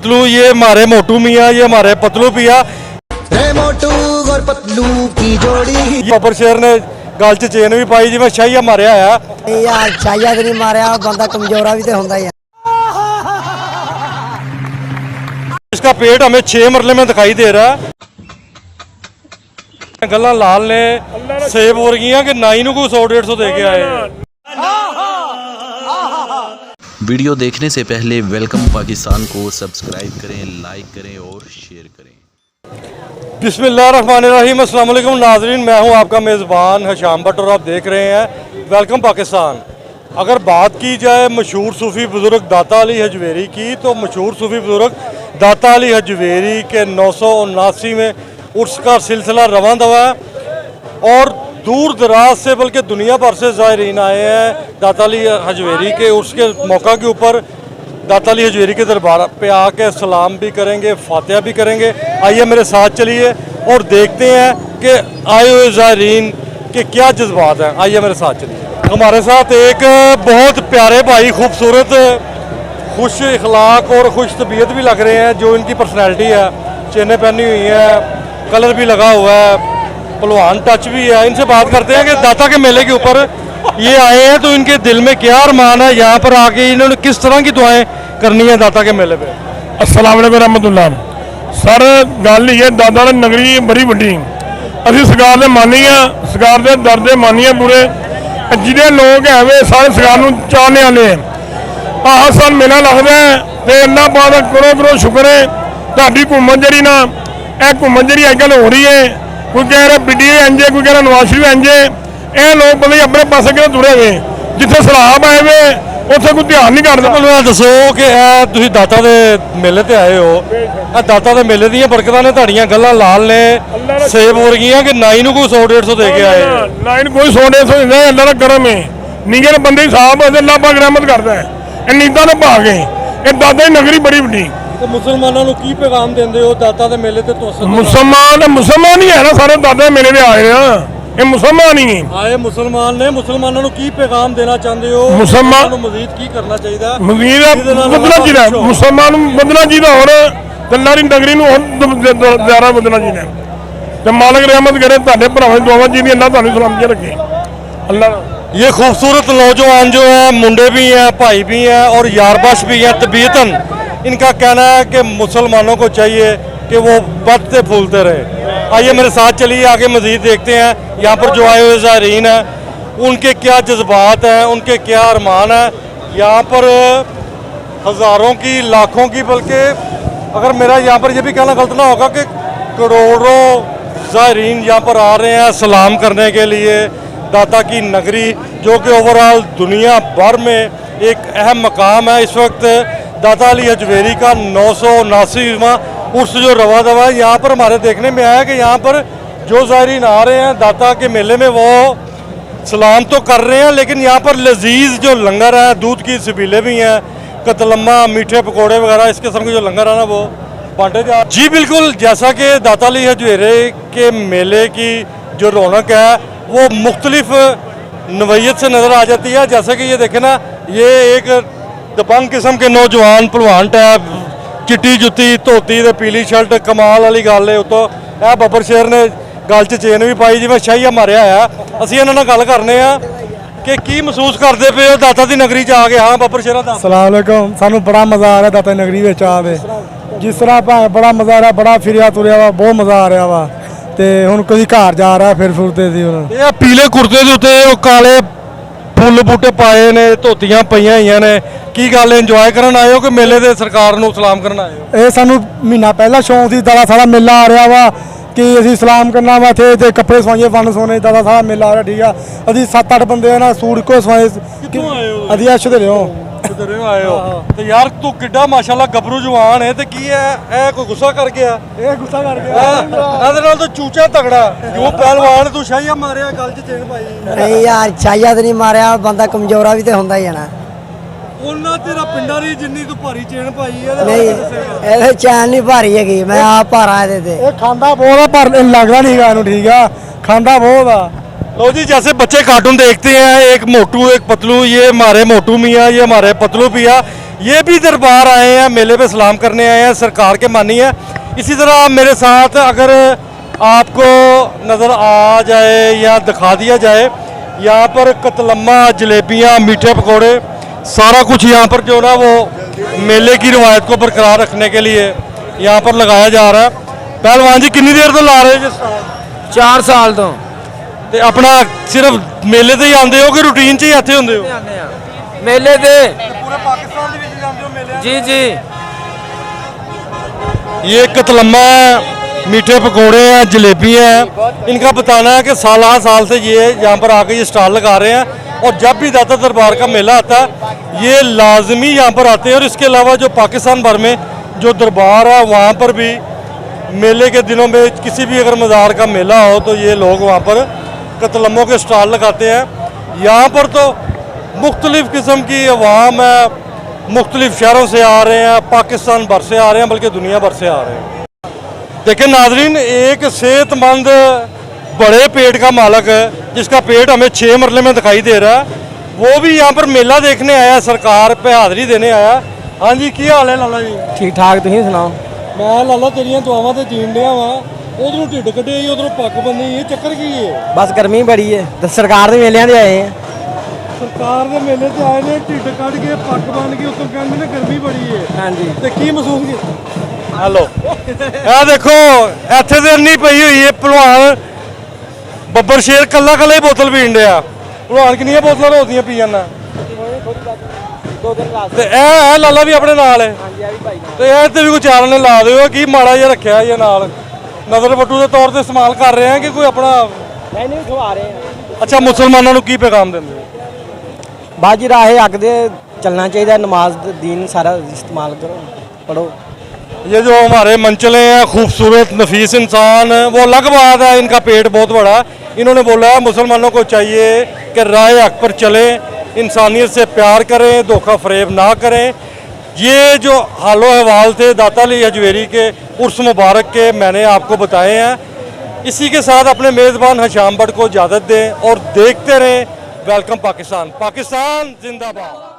पतलू, ये हमारे मोटू मियाँ, ये हमारे पतलू पिया। मोटू और पतलू की जोड़ी। बब्बर शेर ने गल च चेन भी पाई जिवें शाहिया मारिया आया। यार शाहिया तो नहीं मारिया, बंदा कमजोरा भी तो होंदा ही है। इसका पेट हमें 6 मरले में दिखाई दे रहा है। गल्ला लाल ने सेब हो रही कि नाई को 100-150 दे के आए। वीडियो देखने से पहले वेलकम पाकिस्तान को सब्सक्राइब करें, लाइक करें और शेयर करें। बिस्मिल्लाहिर्रहमानिर्रहीम। अस्सलाम वालेकुम नाज़रीन, मैं हूं आपका मेज़बान हशाम भट्ट और आप देख रहे हैं वेलकम पाकिस्तान। अगर बात की जाए मशहूर सूफ़ी बुज़ुर्ग दाता अली हजवेरी की, तो मशहूर सूफ़ी बुज़ुर्ग दाता अली हजवेरी के 979 में उर्स का सिलसिला रवां दवा है और दूर दराज से बल्कि दुनिया भर से ज़ायरीन आए हैं दाता अली हजवेरी के उर्स के मौका के ऊपर। दाता अली हजवेरी के दरबार पे आके सलाम भी करेंगे, फातिहा भी करेंगे। आइए मेरे साथ चलिए और देखते हैं कि आए हुए ज़ायरीन के क्या जज्बात हैं। आइए मेरे साथ चलिए। हमारे साथ एक बहुत प्यारे भाई, खूबसूरत, खुश इखलाक और खुश तबीयत भी लग रहे हैं। जो इनकी पर्सनैलिटी है, चेनें पहनी हुई हैं, कलर भी लगा हुआ है, पहलवान टच भी है। इनसे बात करते हैं कि दाता के मेले के ऊपर ये आए हैं तो इनके दिल में क्या अरमान है, यहाँ पर आके इन्होंने किस तरह की दुआएं करनी है दाता के मेले पे। अस्सलाम वालेकुम रहमतुल्लाह। सर गल ही है, दादा ने नगरी बड़ी वड्डी, असी सरकार दे मानी आ, सरकार दे दर दे मानी आ पूरे। जिहड़े लोग है वे सारे सरकार नूं चाहने वाले हर साल मेला लगता है तो इन्ना बहुत करो करो शुक्र है तुहाडी घूमन जी ना यह घूमन जी अजकल हो रही है। कोई कह रहा पीडी इंजे, कोई कह रहा नवाज शरीफ इंजे। ये लोग पता अपने पासे कि तुरे हुए जिथे सलाब आए हुए उत्थे कोई ध्यान नहीं करता। दसो कि तुसीं दाता दे मेले ते आए हो, दाता दे मेले दी बरकतां ने तुहाडीਆਂ गल्लां लाल ने सेब हो रही कि नाई नूं कोई 100-150 दे के आए। नाई कोई 100-150 दिंदा, अल्लाह दा करम है। नीगे बंदे साहब अल्लाह पाक रहमत करदा है। नींदा ने भाग गए। ये दादा की नगरी बड़ी वड्डी। तो मुसलमानों को की पैगाम देंदे हो दाता दे मेले ते? मुसलमान ही है ना, सारे दादा मेले पे आए हैं, ये मुसलमान ही आए। मुसलमान ने मुसलमानों को की पैगाम देना चाहते हो? मुसलमान मजीद की करना चाहिए? मजीद बदलना चाहिए, मुसलमान बदलना चाहिए और अल्लाह की नगरी ज़्यादा बदलना चाहिए। तो मालिक रहमत करे तुहाडे भरावां दुआवां जी दी, अल्लाह तुहानूं सलामती रखे अल्लाह। ये खूबसूरत नौजवान जो है, मुंडे भी हैं, भाई भी हैं और यारबाश भी हैं तबीयतन, इनका कहना है कि मुसलमानों को चाहिए कि वो बढ़ते फूलते रहे। आइए मेरे साथ चलिए, आगे मज़ीद देखते हैं यहाँ पर जो आए हुए ज़ायरीन हैं उनके क्या जज्बात हैं, उनके क्या अरमान हैं। यहाँ पर हज़ारों की, लाखों की, बल्कि अगर मेरा यहाँ पर यह भी कहना गलत ना होगा कि करोड़ों ज़ायरीन यहाँ पर आ रहे हैं सलाम करने के लिए। दाता की नगरी जो कि ओवरऑल दुनिया भर में एक अहम मकाम है। इस वक्त दाता अली हजवेरी का 979वां उर्स जो रवा दवा है, यहाँ पर हमारे देखने में आया कि यहाँ पर जो ज़ायरीन आ रहे हैं दाता के मेले में वो सलाम तो कर रहे हैं, लेकिन यहाँ पर लजीज जो लंगर है, दूध की सबीले भी हैं, कतलम्मा, मीठे पकौड़े वगैरह इस किस्म के जो लंगर है ना वो बांटे जा। जी बिल्कुल, जैसा कि दाता अली हजवेरी के मेले की जो रौनक है वो मुख्तलिफ नवैयत से नज़र आ जाती है। जैसे कि ये देखें ना, ये एक दबंग किस्म के नौजवान भलवान टैप, चिट्टी जुत्ती, धोती ते पीली शर्ट, कमाल वाली गल है। उतो यह बब्बर शेर ने गल च चेन भी पाई जिवें शाहिया मारिया है। असीं इन्हां नाल गल करने आ कि की महसूस करते पे हो दाता दी नगरी च आ गए। हाँ बब्बर शेरा दा अस्सलाम वालेकुम। सानू बड़ा मज़ा आ रहा दाता दी नगरी विच आ के, जिस तरह भावें बड़ा मज़ा आ रहा, बड़ा फिरिया तुरिया वा, बहुत मज़ा आ रहा वा। ते हुण कदी घर जा रहा फिर फुरते सी। ये पीले कुर्ते दे उत्ते काले फुੱਲ बूटे पाए ने, धोतियां पईयां होईयां ने, की गल इंजॉय करन आए हो कि मेले दे सरकार नूं सलाम करन आए हो? ये सानू महीना पहला शौक सी, दादा सारा मेला आ रहा वा कि असीं सलाम करना वा थे ते कपड़े सवाइए वन सोने, दादा सारा मेला आ रहा। ठीक है, असीं 7-8 बंदे ना सूट को सवाए। असीं ऐश दे रहो आए हो तो यार तू किड्डा माशाल्लाह गबरू जवान है, ते की है ए कोई गुस्सा कर गया? ये गुस्सा कर गया ਇਹਦੇ ਨਾਲ ਤਾਂ ਚੂਚਾ ਤਗੜਾ ਕਿਉਂ ਪਹਿਲਵਾਨ ਤੂੰ ਸ਼ਾਹੀਆ ਮਾਰਿਆ ਗੱਲ 'ਚ ਚੇਨ ਪਾਈ? नहीं यार शाहिया तो नहीं मारिया, बंदा कमजोरा भी तो होंदा ही है ना। ਉਹਨਾਂ ਤੇਰਾ ਪਿੰਡਾਂ ਦੀ ਜਿੰਨੀ ਤੂੰ ਭਾਰੀ ਚੇਨ ਪਾਈ नहीं ये चैन नहीं भारी है, मैं आप भारा है। ये खांदा बहुत है पर लगदा नहीं गा। ठीक है, खांदा बहुत आ। लो जी, जैसे बच्चे कार्टून देखते हैं, एक मोटू एक पतलू, ये हमारे मोटू मियाँ, ये हमारे पतलू पिया। ये भी दरबार आए हैं, मेले पे सलाम करने आए हैं, सरकार के मानी है। इसी तरह मेरे साथ अगर आपको नज़र आ जाए या दिखा दिया जाए, यहाँ पर कतलम्मा, जलेबियाँ, मीठे पकोड़े, सारा कुछ यहाँ पर जो ना वो मेले की रवायत को बरकरार रखने के लिए यहाँ पर लगाया जा रहा है। पहलवान जी कितनी देर तो ला रहे हो जी? 4 साल तो ਤੇ ਆਪਣਾ ਸਿਰਫ ਮੇਲੇ ਤੇ ਹੀ ਆਉਂਦੇ ਹੋ ਕਿ ਰੂਟੀਨ 'ਚ ਹੀ ਇੱਥੇ ਹੁੰਦੇ ਹੋ? मेले दे ਪੂਰੇ ਪਾਕਿਸਤਾਨ ਦੇ ਵਿੱਚ ਜਾਂਦੇ ਹੋ ਮੇਲੇ? जी जी ये कतलम्मा है, मीठे पकोड़े हैं, जलेबियाँ हैं। इनका बताना है कि साल से ये यहाँ पर आके ये स्टॉल लगा रहे हैं और जब भी दाता दरबार का मेला आता है ये लाजमी यहाँ पर आते हैं। और इसके अलावा जो पाकिस्तान भर में जो दरबार है वहाँ पर भी मेले के दिनों में किसी भी अगर मज़ार का मेला हो तो ये लोग वहाँ पर कतलम्मों के स्टॉल लगाते हैं। यहाँ पर तो मुख्तलिफ़ किस्म की अवाम है, मुख्तलिफ़ शहरों से आ रहे हैं, पाकिस्तान भर से आ रहे हैं, बल्कि दुनिया भर से आ रहे हैं। देखिए नाजरीन, एक सेहतमंद बड़े पेट का मालक है जिसका पेट हमें 6 मरले में दिखाई दे रहा है, वो भी यहाँ पर मेला देखने आया, सरकार पे हाज़री देने आया। हाँ जी, की हाल है लाला जी? ठीक ठाक तुम सुनाओ। मैं लाला तेरियां दुआवां ते जीन दिया वा, उधरों ढिड कटे उधरों पग बनी, ये चक्कर की है? बस गर्मी बड़ी है तो सरकार के मेलियां दे आए हैं। सरकार के मेले से आए ने, ढिड कट के पग बन के उत्तर कहते ने गर्मी बड़ी है। हाँ जी ਤੇ ਕੀ ਮਹਿਸੂਸ ਕੀਤਾ? ਹੈਲੋ ਇਹ ਦੇਖੋ ਇੱਥੇ ਤੇ ਇੰਨੀ ਪਈ ਹੋਈ ਹੈ। ਭਲਵਾਨ ਬੱਬਰ ਸ਼ੇਰ ਕੱਲਾ ਕੱਲਾ ਹੀ ਬੋਤਲ ਪੀਣ ਡਿਆ। ਭਲਵਾਨ ਕਿੰਨੀਆਂ ਬੋਤਲਾਂ ਰੋਜ਼ ਦੀਆਂ ਪੀ ਜਾਂਦਾ? ਤੇ ਇਹ ਲਾਲਾ ਵੀ ਆਪਣੇ ਨਾਲ ਹੈ? ਤੇ ਇਹ ਤੇ ਵੀ ਕੋਈ ਚਾਰ ਨੇ ਲਾ ਦਿਓ। ਕੀ ਮਾੜਾ ਜਿਹਾ ਰੱਖਿਆ ਇਹ ਨਾਲ ਨਜ਼ਰ ਵੱਟੂ ਦੇ ਤੌਰ ਤੇ ਇਸਤੇਮਾਲ ਕਰ ਰਹੇ ਆ ਕਿ ਕੋਈ ਆਪਣਾ? नहीं खवा रहे हैं। ਅੱਛਾ, ਮੁਸਲਮਾਨਾਂ ਨੂੰ ਕੀ ਪੈਗਾਮ ਦਿੰਦੇ ਹੋ? बाजी राहे अग दे चलना चाहिए, नमाज दीन सारा इस्तेमाल करो, पढ़ो। ये जो हमारे मंचले हैं, खूबसूरत नफीस इंसान, वो अलग बात है, इनका पेट बहुत बड़ा। इन्होंने बोला है मुसलमानों को चाहिए कि राह हक पर चलें, इंसानियत से प्यार करें, धोखा फरेब ना करें। ये जो हालो अहवाल थे दाता अली हजवेरी के उर्स मुबारक के मैंने आपको बताए हैं। इसी के साथ अपने मेज़बान हशाम भट्ट को इजाज़त दें और देखते रहें वेलकम पाकिस्तान। पाकिस्तान जिंदाबाद।